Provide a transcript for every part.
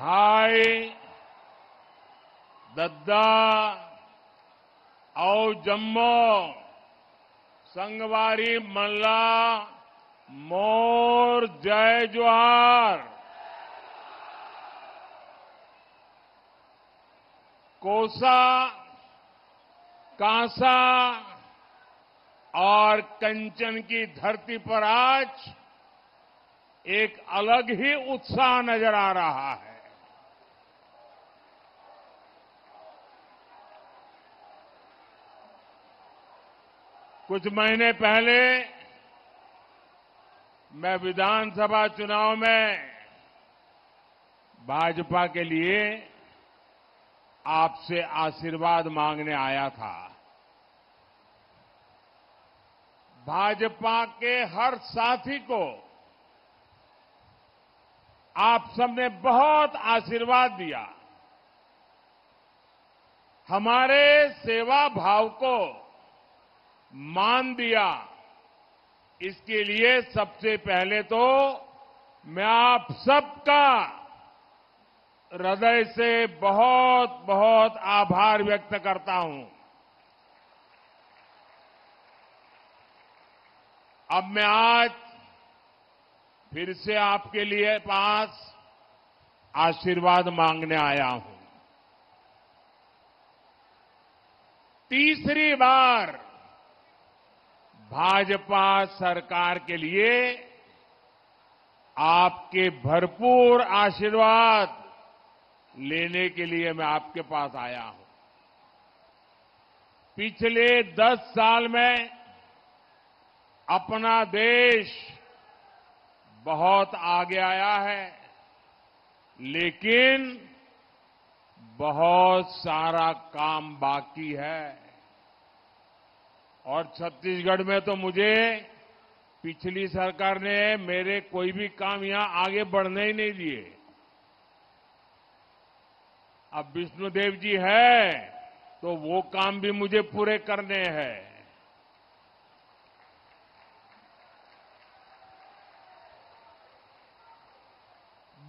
भाई दद्दा और जम्मो संगवारी मल्ला मोर जय जोहार। कोसा, कांसा और कंचन की धरती पर आज एक अलग ही उत्साह नजर आ रहा है। कुछ महीने पहले मैं विधानसभा चुनाव में भाजपा के लिए आपसे आशीर्वाद मांगने आया था। भाजपा के हर साथी को आप सबने बहुत आशीर्वाद दिया। हमारे सेवा भाव को मान दिया। इसके लिए सबसे पहले तो मैं आप सबका हृदय से बहुत बहुत आभार व्यक्त करता हूं। अब मैं आज फिर से आपके लिए पास आशीर्वाद मांगने आया हूं। तीसरी बार भाजपा सरकार के लिए आपके भरपूर आशीर्वाद लेने के लिए मैं आपके पास आया हूं। पिछले 10 साल में अपना देश बहुत आगे आया है, लेकिन बहुत सारा काम बाकी है। और छत्तीसगढ़ में तो मुझे पिछली सरकार ने मेरे कोई भी काम यहां आगे बढ़ने ही नहीं दिए। अब विष्णुदेव जी है तो वो काम भी मुझे पूरे करने हैं।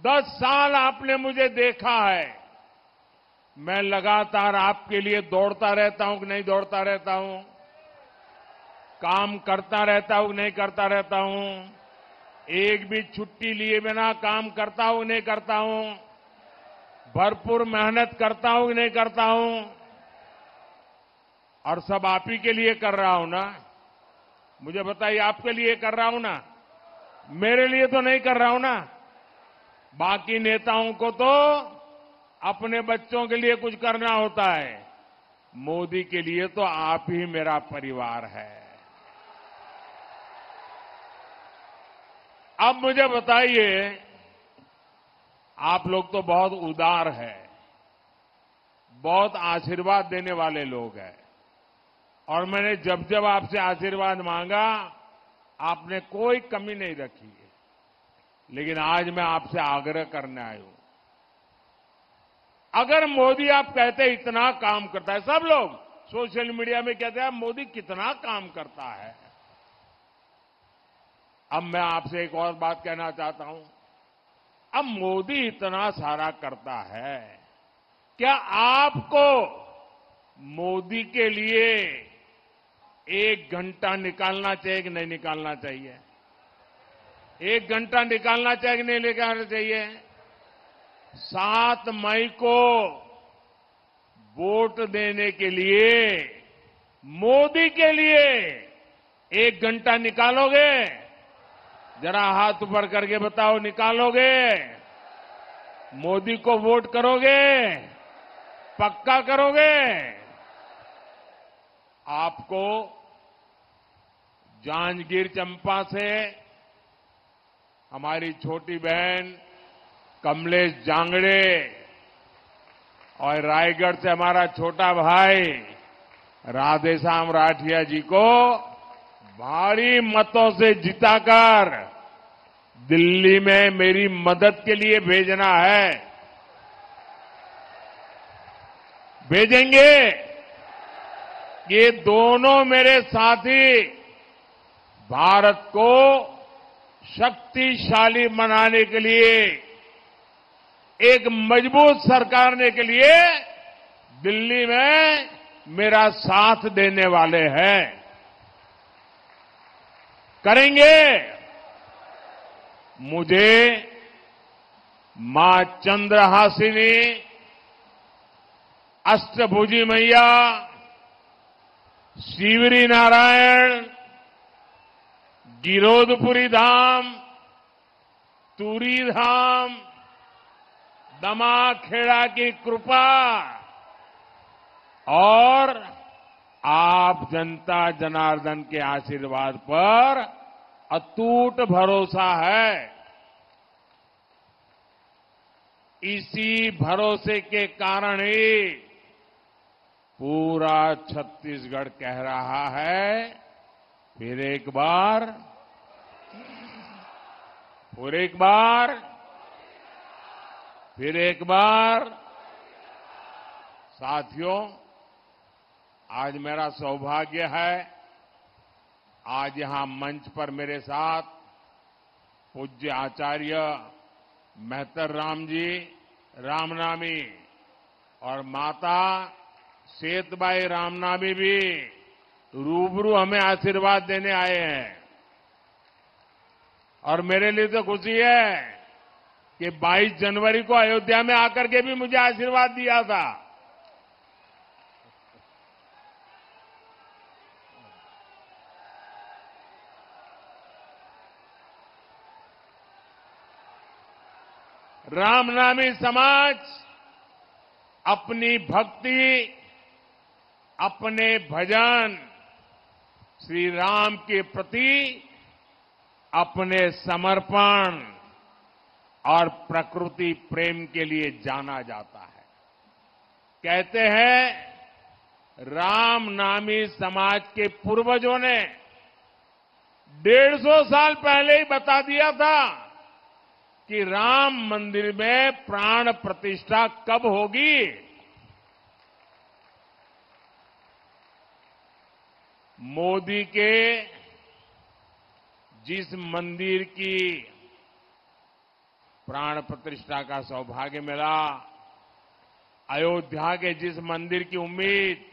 दस साल आपने मुझे देखा है। मैं लगातार आपके लिए दौड़ता रहता हूं कि नहीं दौड़ता रहता हूं, काम करता रहता हूं कि नहीं करता रहता हूं, एक भी छुट्टी लिए बिना काम करता हूं कि नहीं करता हूं, भरपूर मेहनत करता हूं कि नहीं करता हूं। और सब आप ही के लिए कर रहा हूं ना। मुझे बताइए, आपके लिए कर रहा हूं ना, मेरे लिए तो नहीं कर रहा हूं ना। बाकी नेताओं को तो अपने बच्चों के लिए कुछ करना होता है, मोदी के लिए तो आप ही मेरा परिवार है। अब मुझे बताइए, आप लोग तो बहुत उदार हैं, बहुत आशीर्वाद देने वाले लोग हैं। और मैंने जब जब आपसे आशीर्वाद मांगा आपने कोई कमी नहीं रखी है। लेकिन आज मैं आपसे आग्रह करने आया हूं, अगर मोदी आप कहते इतना काम करता है, सब लोग सोशल मीडिया में कहते हैं मोदी कितना काम करता है। अब मैं आपसे एक और बात कहना चाहता हूं। अब मोदी इतना सारा करता है, क्या आपको मोदी के लिए 1 घंटा निकालना चाहिए कि नहीं निकालना चाहिए? 1 घंटा निकालना चाहिए कि नहीं निकालना चाहिए? 7 मई को वोट देने के लिए मोदी के लिए 1 घंटा निकालोगे? जरा हाथ ऊपर करके बताओ, निकालोगे? मोदी को वोट करोगे? पक्का करोगे? आपको जांजगीर चंपा से हमारी छोटी बहन कमलेश जांगड़े और रायगढ़ से हमारा छोटा भाई राधेश्याम राठिया जी को भारी मतों से जिताकर दिल्ली में मेरी मदद के लिए भेजना है। भेजेंगे? ये दोनों मेरे साथी भारत को शक्तिशाली बनाने के लिए एक मजबूत सरकार ने के लिए दिल्ली में मेरा साथ देने वाले हैं। करेंगे। मुझे मां चंद्रहासिनी, अष्टभुजी मैया, शिवरी नारायण, गिरोधपुरी धाम, तुरी धाम, दमाखेड़ा की कृपा और आप जनता जनार्दन के आशीर्वाद पर अटूट भरोसा है। इसी भरोसे के कारण ही पूरा छत्तीसगढ़ कह रहा है, फिर एक बार साथियों, आज मेरा सौभाग्य है, आज यहां मंच पर मेरे साथ पूज्य आचार्य मेहतर राम जी रामनामी और माता सेतबाई रामनामी भी रूबरू हमें आशीर्वाद देने आए हैं। और मेरे लिए तो खुशी है कि 22 जनवरी को अयोध्या में आकर के भी मुझे आशीर्वाद दिया था। रामनामी समाज अपनी भक्ति, अपने भजन, श्री राम के प्रति अपने समर्पण और प्रकृति प्रेम के लिए जाना जाता है। कहते हैं रामनामी समाज के पूर्वजों ने 150 साल पहले ही बता दिया था कि राम मंदिर में प्राण प्रतिष्ठा कब होगी। मोदी के जिस मंदिर की प्राण प्रतिष्ठा का सौभाग्य मिला, अयोध्या के जिस मंदिर की उम्मीद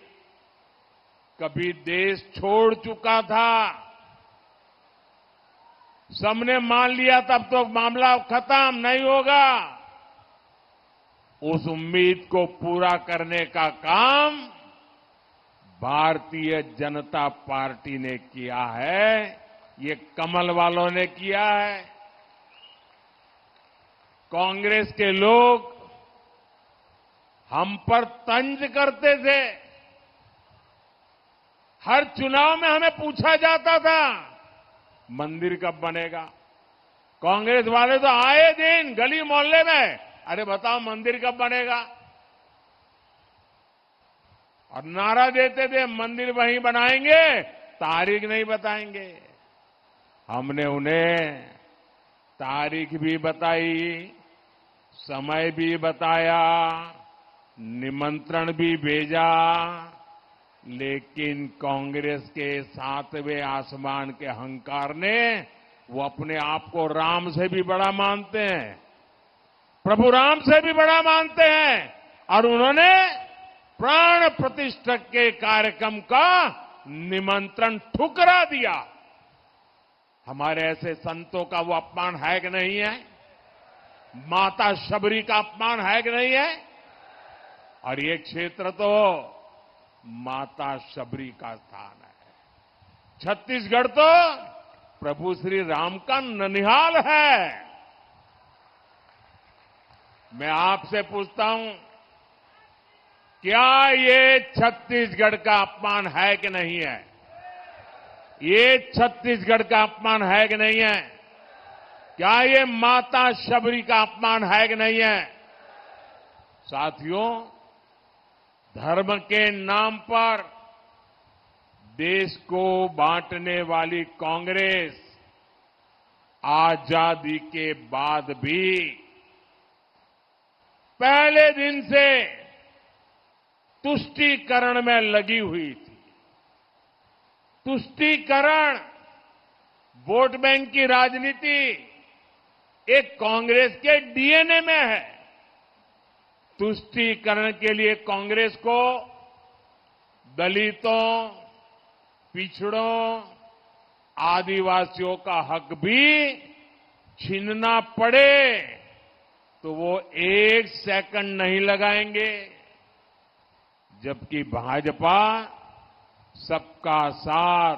कभी देश छोड़ चुका था, सबने मान लिया तब तो मामला खत्म नहीं होगा, उस उम्मीद को पूरा करने का काम भारतीय जनता पार्टी ने किया है। ये कमल वालों ने किया है। कांग्रेस के लोग हम पर तंज करते थे। हर चुनाव में हमें पूछा जाता था मंदिर कब बनेगा। कांग्रेस वाले तो आए दिन गली मोहल्ले में, अरे बताओ मंदिर कब बनेगा, और नारा देते थे मंदिर वहीं बनाएंगे, तारीख नहीं बताएंगे। हमने उन्हें तारीख भी बताई, समय भी बताया, निमंत्रण भी भेजा, लेकिन कांग्रेस के 7वें आसमान के अहंकार ने, वो अपने आप को राम से भी बड़ा मानते हैं, प्रभु राम से भी बड़ा मानते हैं, और उन्होंने प्राण प्रतिष्ठा के कार्यक्रम का निमंत्रण ठुकरा दिया। हमारे ऐसे संतों का वो अपमान है कि नहीं है? माता शबरी का अपमान है कि नहीं है? और ये क्षेत्र तो माता शबरी का स्थान है। छत्तीसगढ़ तो प्रभु श्री राम का ननिहाल है। मैं आपसे पूछता हूं, क्या ये छत्तीसगढ़ का अपमान है कि नहीं है? ये छत्तीसगढ़ का अपमान है कि नहीं है? क्या ये माता शबरी का अपमान है कि नहीं है? साथियों, धर्म के नाम पर देश को बांटने वाली कांग्रेस आजादी के बाद भी पहले दिन से तुष्टीकरण में लगी हुई थी। तुष्टीकरण, वोट बैंक की राजनीति एक कांग्रेस के डीएनए में है। तुष्टीकरण के लिए कांग्रेस को दलितों, पिछड़ों, आदिवासियों का हक भी छीनना पड़े तो वो एक सेकंड नहीं लगाएंगे, जबकि भाजपा सबका साथ,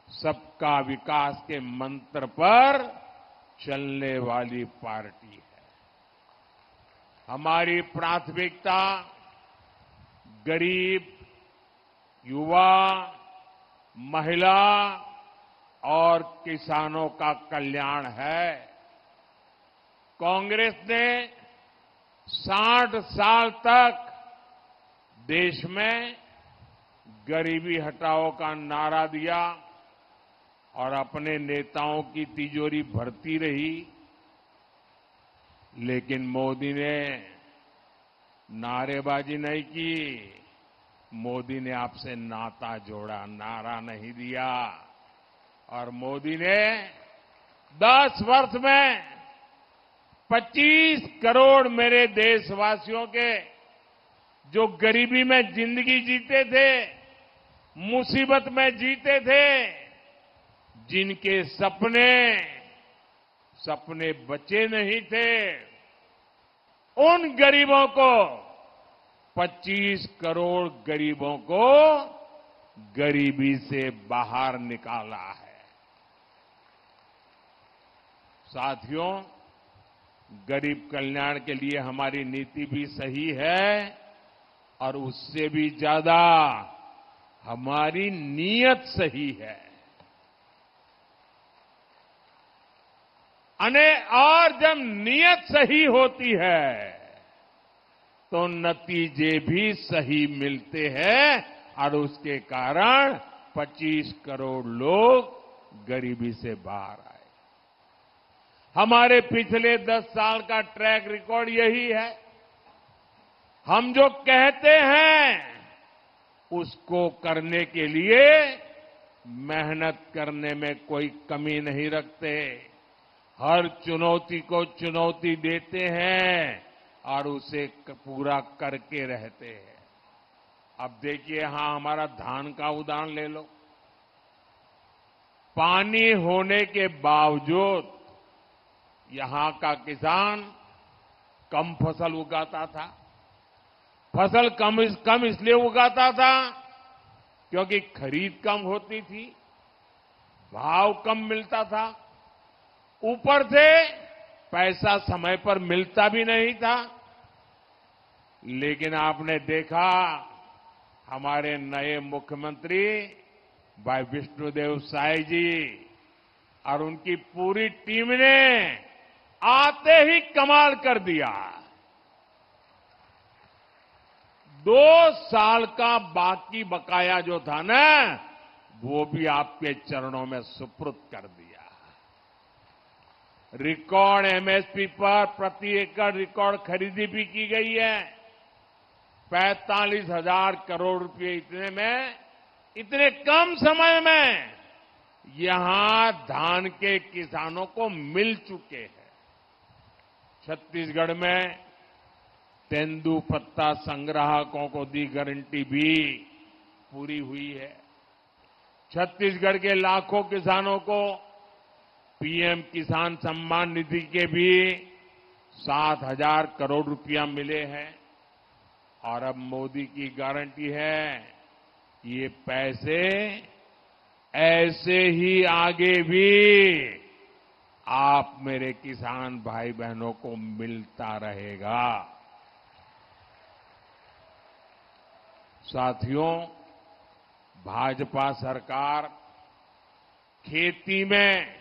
सबका विकास के मंत्र पर चलने वाली पार्टी है। हमारी प्राथमिकता गरीब, युवा, महिला और किसानों का कल्याण है। कांग्रेस ने 60 साल तक देश में गरीबी हटाओ का नारा दिया और अपने नेताओं की तिजोरी भरती रही, लेकिन मोदी ने नारेबाजी नहीं की। मोदी ने आपसे नाता जोड़ा, नारा नहीं दिया। और मोदी ने 10 वर्ष में 25 करोड़ मेरे देशवासियों के जो गरीबी में जिंदगी जीते थे, मुसीबत में जीते थे, जिनके सपने बचे नहीं थे, उन गरीबों को 25 करोड़ गरीबों को गरीबी से बाहर निकाला है। साथियों, गरीब कल्याण के लिए हमारी नीति भी सही है और उससे भी ज्यादा हमारी नीयत सही है। और जब नीयत सही होती है तो नतीजे भी सही मिलते हैं और उसके कारण 25 करोड़ लोग गरीबी से बाहर आए। हमारे पिछले 10 साल का ट्रैक रिकॉर्ड यही है। हम जो कहते हैं उसको करने के लिए मेहनत करने में कोई कमी नहीं रखते। हर चुनौती को चुनौती देते हैं और उसे पूरा करके रहते हैं। अब देखिए, यहां हमारा धान का उदाहरण ले लो। पानी होने के बावजूद यहां का किसान कम फसल उगाता था। फसल कम इसलिए उगाता था क्योंकि खरीद कम होती थी, भाव कम मिलता था, ऊपर से पैसा समय पर मिलता भी नहीं था। लेकिन आपने देखा, हमारे नए मुख्यमंत्री भाई विष्णुदेव साय जी और उनकी पूरी टीम ने आते ही कमाल कर दिया। 2 साल का बाकी बकाया जो था ना, वो भी आपके चरणों में सुपुर्द कर दिया। रिकॉर्ड एमएसपी पर प्रति एकड़ रिकॉर्ड खरीदी भी की गई है। 45,000 करोड़ रुपए इतने कम समय में यहां धान के किसानों को मिल चुके हैं। छत्तीसगढ़ में तेंदुपत्ता संग्राहकों को दी गारंटी भी पूरी हुई है। छत्तीसगढ़ के लाखों किसानों को पीएम किसान सम्मान निधि के भी 7,000 करोड़ रुपया मिले हैं। और अब मोदी की गारंटी है कि ये पैसे ऐसे ही आगे भी आप मेरे किसान भाई बहनों को मिलता रहेगा। साथियों, भाजपा सरकार खेती में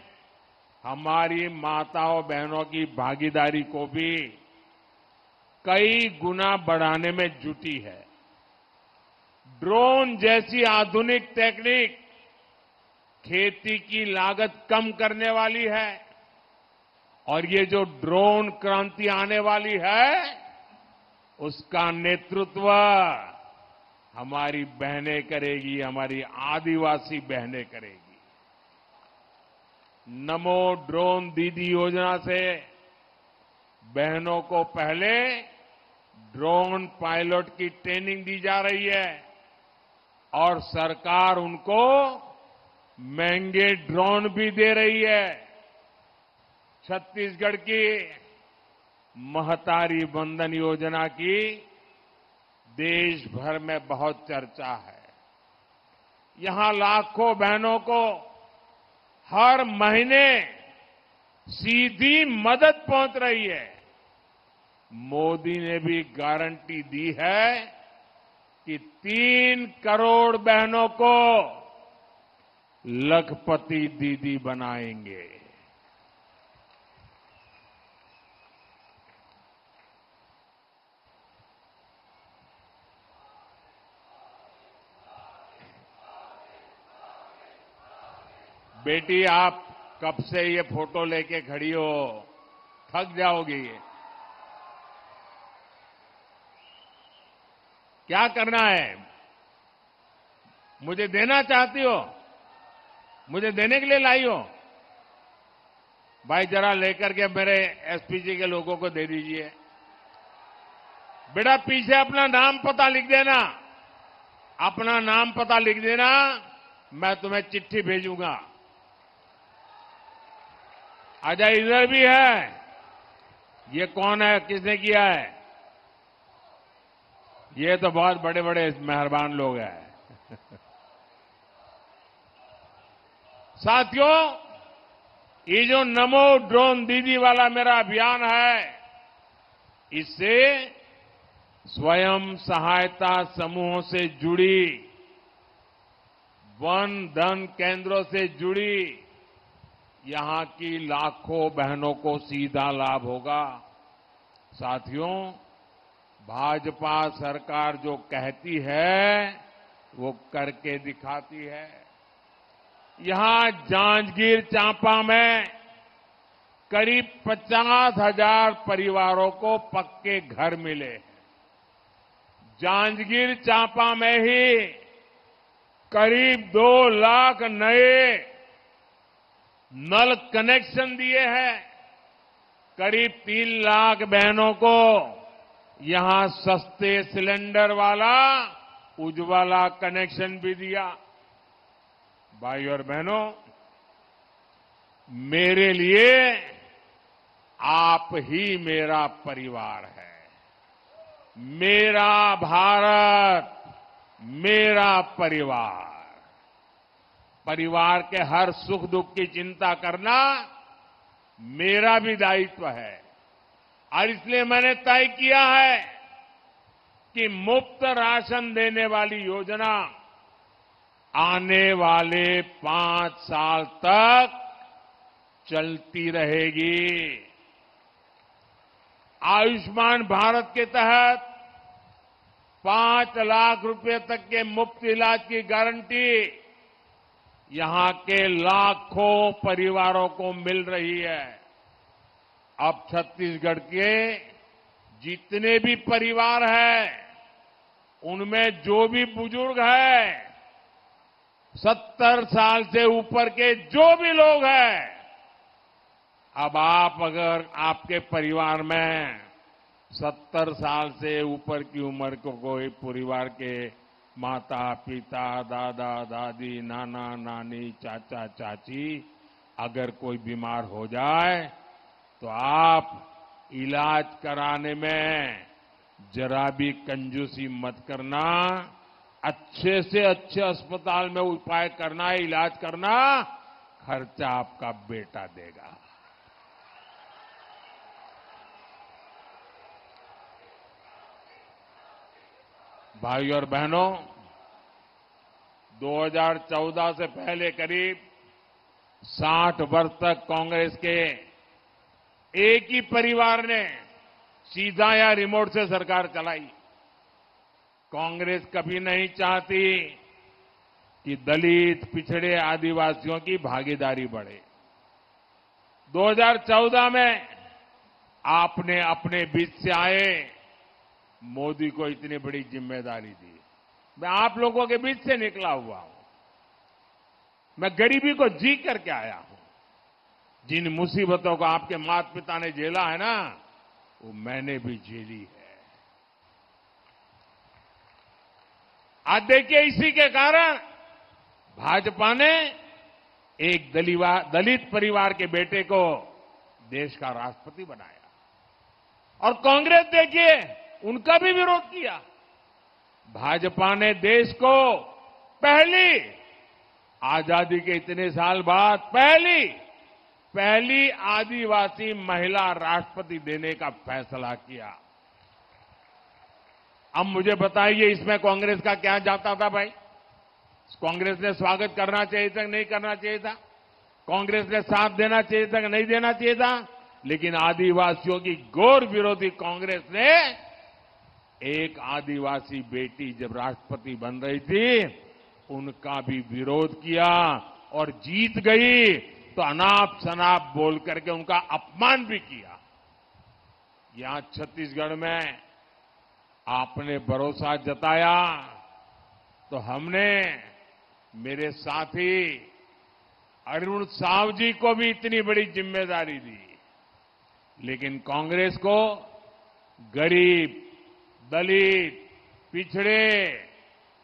हमारी माताओं बहनों की भागीदारी को भी कई गुना बढ़ाने में जुटी है। ड्रोन जैसी आधुनिक टेक्निक खेती की लागत कम करने वाली है और ये जो ड्रोन क्रांति आने वाली है, उसका नेतृत्व हमारी बहनें करेगी, हमारी आदिवासी बहनें करेगी। नमो ड्रोन दीदी योजना से बहनों को पहले ड्रोन पायलट की ट्रेनिंग दी जा रही है और सरकार उनको महंगे ड्रोन भी दे रही है। छत्तीसगढ़ की महतारी वंदन योजना की देश भर में बहुत चर्चा है। यहां लाखों बहनों को हर महीने सीधी मदद पहुंच रही है। मोदी ने भी गारंटी दी है कि 3 करोड़ बहनों को लखपति दीदी बनाएंगे। बेटी, आप कब से ये फोटो लेके खड़ी हो, थक जाओगी। क्या करना है? मुझे देना चाहती हो? मुझे देने के लिए लाई हो? भाई जरा लेकर के मेरे एसपीजी के लोगों को दे दीजिए। बेटा पीछे अपना नाम पता लिख देना, अपना नाम पता लिख देना, मैं तुम्हें चिट्ठी भेजूंगा। आजा, इधर भी है। ये कौन है, किसने किया है? ये तो बहुत बड़े बड़े मेहरबान लोग हैं। साथियों, ये जो नमो ड्रोन दीदी वाला मेरा अभियान है, इससे स्वयं सहायता समूहों से जुड़ी, वन धन केंद्रों से जुड़ी यहां की लाखों बहनों को सीधा लाभ होगा। साथियों, भाजपा सरकार जो कहती है वो करके दिखाती है। यहां जांजगीर चांपा में करीब 50,000 परिवारों को पक्के घर मिले हैं। जांजगीर चांपा में ही करीब 2 लाख नए नल कनेक्शन दिए हैं। करीब 3 लाख बहनों को यहां सस्ते सिलेंडर वाला उज्ज्वला कनेक्शन भी दिया। भाई और बहनों, मेरे लिए आप ही मेरा परिवार है। मेरा भारत, मेरा परिवार। परिवार के हर सुख दुख की चिंता करना मेरा भी दायित्व है और इसलिए मैंने तय किया है कि मुफ्त राशन देने वाली योजना आने वाले 5 साल तक चलती रहेगी। आयुष्मान भारत के तहत 5 लाख रुपए तक के मुफ्त इलाज की गारंटी यहां के लाखों परिवारों को मिल रही है। अब छत्तीसगढ़ के जितने भी परिवार हैं, उनमें जो भी बुजुर्ग है, 70 साल से ऊपर के जो भी लोग हैं, अब आप अगर आपके परिवार में 70 साल से ऊपर की उम्र को कोई परिवार के माता पिता, दादा दादी, नाना नानी, चाचा चाची अगर कोई बीमार हो जाए तो आप इलाज कराने में जरा भी कंजूसी मत करना। अच्छे से अच्छे अस्पताल में उपाय करना, इलाज करना, खर्चा आपका बेटा देगा। भाई और बहनों, 2014 से पहले करीब 60 वर्ष तक कांग्रेस के एक ही परिवार ने सीधा या रिमोट से सरकार चलाई। कांग्रेस कभी नहीं चाहती कि दलित, पिछड़े, आदिवासियों की भागीदारी बढ़े। 2014 में आपने अपने बीच से आए मोदी को इतनी बड़ी जिम्मेदारी दी। मैं आप लोगों के बीच से निकला हुआ हूं। मैं गरीबी को जी करके आया हूं। जिन मुसीबतों को आपके माता पिता ने झेला है ना, वो मैंने भी झेली है। आज देखिए, इसी के कारण भाजपा ने एक दलित परिवार के बेटे को देश का राष्ट्रपति बनाया और कांग्रेस देखिए उनका भी विरोध किया। भाजपा ने देश को पहली आजादी के इतने साल बाद पहली आदिवासी महिला राष्ट्रपति देने का फैसला किया। अब मुझे बताइए, इसमें कांग्रेस का क्या जाता था भाई? कांग्रेस ने स्वागत करना चाहिए था कि नहीं करना चाहिए था? कांग्रेस ने साथ देना चाहिए था कि नहीं देना चाहिए था? लेकिन आदिवासियों की घोर विरोधी कांग्रेस ने एक आदिवासी बेटी जब राष्ट्रपति बन रही थी उनका भी विरोध किया और जीत गई तो अनाप शनाप बोल करके उनका अपमान भी किया। यहां छत्तीसगढ़ में आपने भरोसा जताया तो हमने मेरे साथी अरुण साव जी को भी इतनी बड़ी जिम्मेदारी दी, लेकिन कांग्रेस को गरीब, दलित, पिछड़े,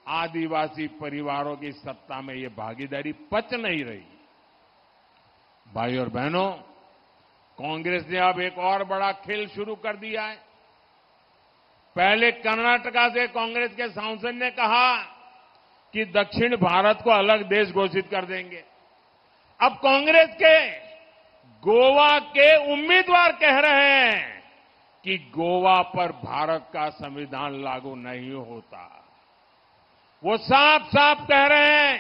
आदिवासी परिवारों की सत्ता में ये भागीदारी पच नहीं रही। भाई और बहनों, कांग्रेस ने अब एक और बड़ा खेल शुरू कर दिया है। पहले कर्नाटका से कांग्रेस के सांसद ने कहा कि दक्षिण भारत को अलग देश घोषित कर देंगे। अब कांग्रेस के गोवा के उम्मीदवार कह रहे हैं कि गोवा पर भारत का संविधान लागू नहीं होता। वो साफ साफ कह रहे हैं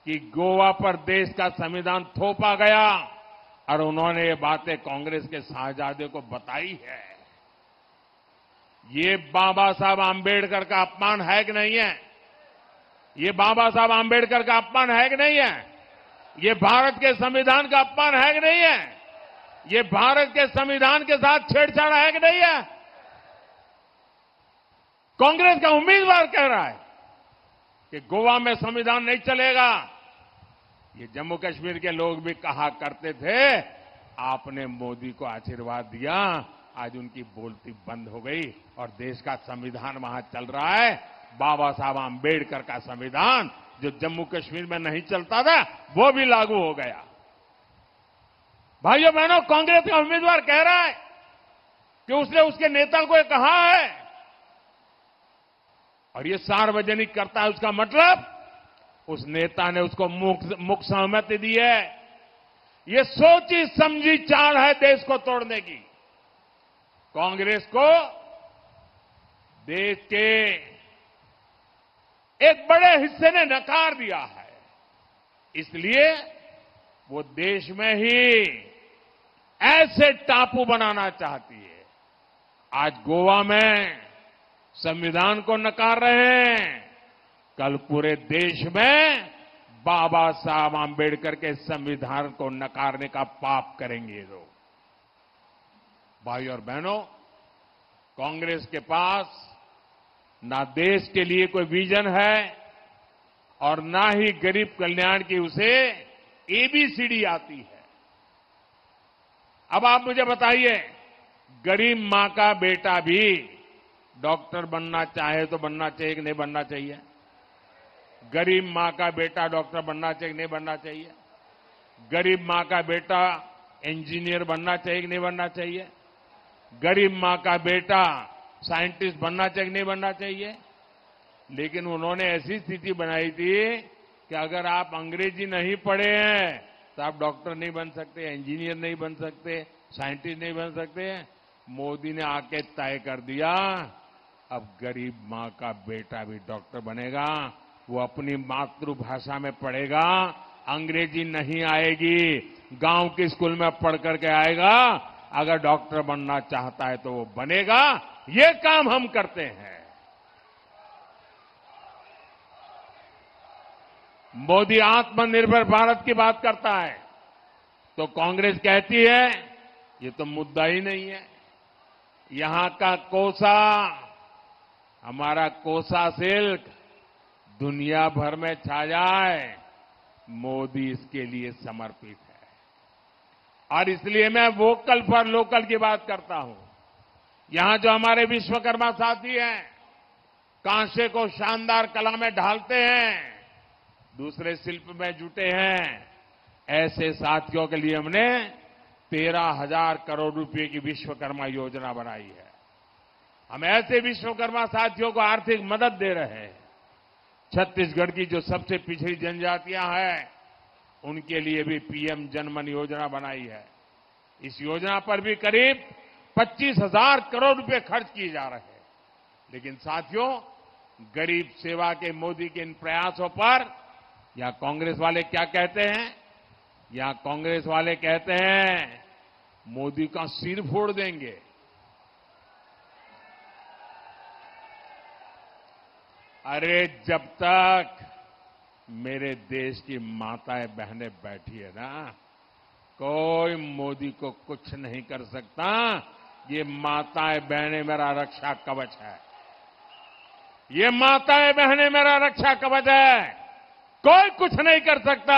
कि गोवा पर देश का संविधान थोपा गया और उन्होंने ये बातें कांग्रेस के शाहजादे को बताई है। ये बाबा साहब आंबेडकर का अपमान है कि नहीं है? ये बाबा साहब आंबेडकर का अपमान है कि नहीं है? ये भारत के संविधान का अपमान है कि नहीं है? ये भारत के संविधान के साथ छेड़छाड़ है कि नहीं है? कांग्रेस का उम्मीदवार कह रहा है कि गोवा में संविधान नहीं चलेगा। ये जम्मू कश्मीर के लोग भी कहा करते थे, आपने मोदी को आशीर्वाद दिया, आज उनकी बोलती बंद हो गई और देश का संविधान वहां चल रहा है। बाबा साहब आंबेडकर का संविधान जो जम्मू कश्मीर में नहीं चलता था वो भी लागू हो गया। भाइयों बहनों, कांग्रेस का उम्मीदवार कह रहा है कि उसने उसके नेता को कहा है और ये सार्वजनिक करता है, उसका मतलब उस नेता ने उसको मुख सहमति दी है। ये सोची समझी चाल है देश को तोड़ने की। कांग्रेस को देश के एक बड़े हिस्से ने नकार दिया है, इसलिए वो देश में ही ऐसे टापू बनाना चाहती है। आज गोवा में संविधान को नकार रहे हैं, कल पूरे देश में बाबा साहब आंबेडकर के संविधान को नकारने का पाप करेंगे लोग। भाई और बहनों, कांग्रेस के पास ना देश के लिए कोई विजन है और ना ही गरीब कल्याण की उसे एबीसीडी आती है। अब आप मुझे बताइए, गरीब मां का बेटा भी डॉक्टर बनना चाहे तो बनना चाहिए कि नहीं बनना चाहिए? गरीब मां का बेटा डॉक्टर बनना चाहिए कि नहीं बनना चाहिए? गरीब मां का बेटा इंजीनियर बनना चाहिए कि नहीं बनना चाहिए? गरीब मां का बेटा साइंटिस्ट बनना चाहिए कि नहीं बनना चाहिए? लेकिन उन्होंने ऐसी स्थिति बनाई थी कि अगर आप अंग्रेजी नहीं पढ़े हैं तो आप डॉक्टर नहीं बन सकते, इंजीनियर नहीं बन सकते, साइंटिस्ट नहीं बन सकते। मोदी ने आके तय कर दिया, अब गरीब मां का बेटा भी डॉक्टर बनेगा। वो अपनी मातृभाषा में पढ़ेगा, अंग्रेजी नहीं आएगी, गांव के स्कूल में पढ़ करके आएगा। अगर डॉक्टर बनना चाहता है तो वो बनेगा। ये काम हम करते हैं। मोदी आत्मनिर्भर भारत की बात करता है तो कांग्रेस कहती है ये तो मुद्दा ही नहीं है। यहां का कोसा, हमारा कोसा सिल्क दुनिया भर में छा जाए, मोदी इसके लिए समर्पित है। और इसलिए मैं वोकल फॉर लोकल की बात करता हूं। यहां जो हमारे विश्वकर्मा साथी हैं, कांसे को शानदार कला में ढालते हैं, दूसरे शिल्प में जुटे हैं। ऐसे साथियों के लिए हमने 13,000 करोड़ रुपए की विश्वकर्मा योजना बनाई है। हम ऐसे विश्वकर्मा साथियों को आर्थिक मदद दे रहे हैं। छत्तीसगढ़ की जो सबसे पिछड़ी जनजातियां हैं, उनके लिए भी पीएम जनमन योजना बनाई है। इस योजना पर भी करीब 25,000 करोड़ रुपए खर्च किए जा रहे हैं। लेकिन साथियों, गरीब सेवा के मोदी के इन प्रयासों पर या कांग्रेस वाले क्या कहते हैं? या कांग्रेस वाले कहते हैं मोदी का सिर फोड़ देंगे। अरे जब तक मेरे देश की माताएं बहनें बैठी है ना, कोई मोदी को कुछ नहीं कर सकता। ये माताएं बहनें मेरा रक्षा कवच है। ये माताएं बहनें मेरा रक्षा कवच है। कोई कुछ नहीं कर सकता।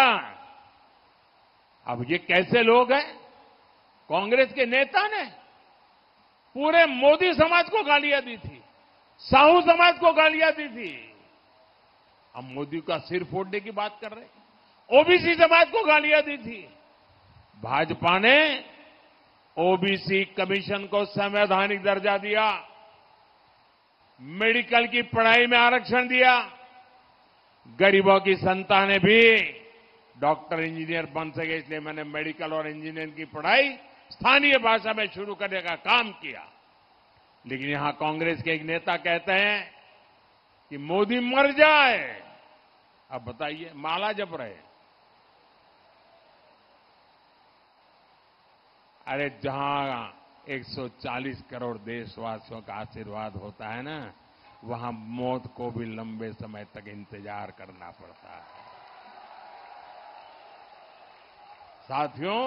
अब ये कैसे लोग हैं? कांग्रेस के नेता ने पूरे मोदी समाज को गालियां दी थी, साहू समाज को गालियां दी थी। अब मोदी का सिर फोड़ने की बात कर रहे हैं। ओबीसी समाज को गालियां दी थी। भाजपा ने ओबीसी कमीशन को संवैधानिक दर्जा दिया, मेडिकल की पढ़ाई में आरक्षण दिया, गरीबों की संतानें भी डॉक्टर इंजीनियर बन सके, इसलिए मैंने मेडिकल और इंजीनियरिंग की पढ़ाई स्थानीय भाषा में शुरू करने का काम किया। लेकिन यहां कांग्रेस के एक नेता कहते हैं कि मोदी मर जाए। अब बताइए, माला जप रहे। अरे जहां 140 करोड़ देशवासियों का आशीर्वाद होता है ना, वहां मौत को भी लंबे समय तक इंतजार करना पड़ता है। साथियों,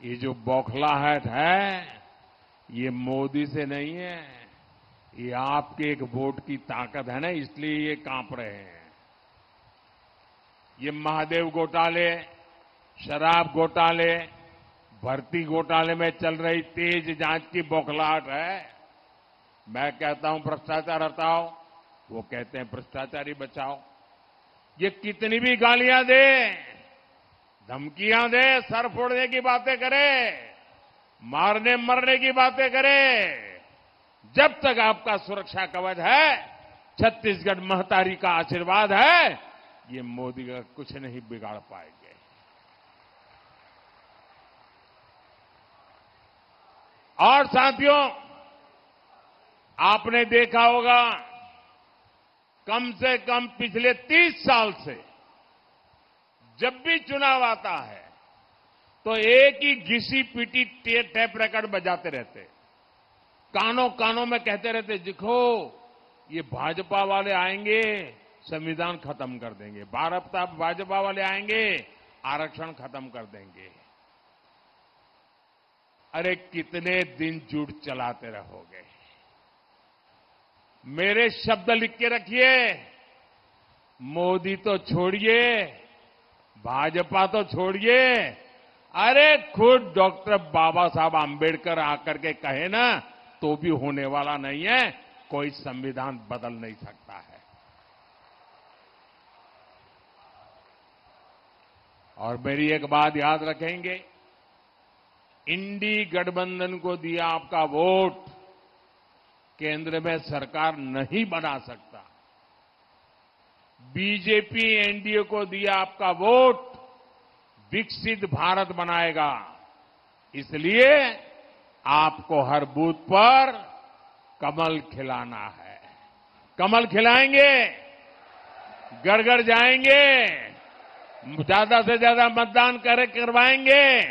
ये जो बौखलाहट है, ये मोदी से नहीं है, ये आपके एक वोट की ताकत है ना, इसलिए ये कांप रहे हैं। ये महादेव घोटाले, शराब घोटाले, भर्ती घोटाले में चल रही तेज जांच की बौखलाहट है। मैं कहता हूं भ्रष्टाचार हटाओ, वो कहते हैं भ्रष्टाचारी बचाओ। ये कितनी भी गालियां दे, धमकियां दे, सर फोड़ने की बातें करे, मारने मरने की बातें करे, जब तक आपका सुरक्षा कवच है, छत्तीसगढ़ महतारी का आशीर्वाद है, ये मोदी का कुछ नहीं बिगाड़ पाएंगे। और साथियों, आपने देखा होगा, कम से कम पिछले 30 साल से जब भी चुनाव आता है तो एक ही घिसी पीटी टेप रिकॉर्ड बजाते रहते, कानों कानों में कहते रहते, देखो ये भाजपा वाले आएंगे, संविधान खत्म कर देंगे, भाजपा वाले आएंगे, आरक्षण खत्म कर देंगे। अरे कितने दिन झूठ चलाते रहोगे? मेरे शब्द लिख के रखिए, मोदी तो छोड़िए, भाजपा तो छोड़िए, अरे खुद डॉक्टर बाबा साहब आंबेडकर आकर के कहे ना, तो भी होने वाला नहीं है। कोई संविधान बदल नहीं सकता है। और मेरी एक बात याद रखेंगे, इंडी गठबंधन को दिया आपका वोट केंद्र में सरकार नहीं बना सकता। बीजेपी एनडीए को दिया आपका वोट विकसित भारत बनाएगा। इसलिए आपको हर बूथ पर कमल खिलाना है। कमल खिलाएंगे, घर घर जाएंगे, ज्यादा से ज्यादा मतदान करवाएंगे,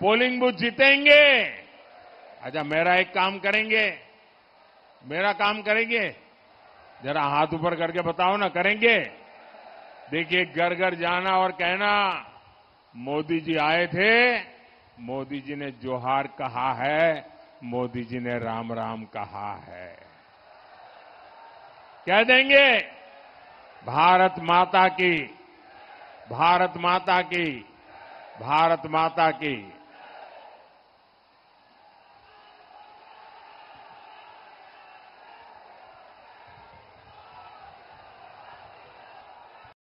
पोलिंग बूथ जीतेंगे। अच्छा, मेरा एक काम करेंगे, मेरा काम करेंगे, जरा हाथ ऊपर करके बताओ ना, करेंगे? देखिए, घर घर जाना और कहना, मोदी जी आए थे, मोदी जी ने जोहार कहा है, मोदी जी ने राम राम कहा है। कह देंगे, भारत माता की, भारत माता की, भारत माता की।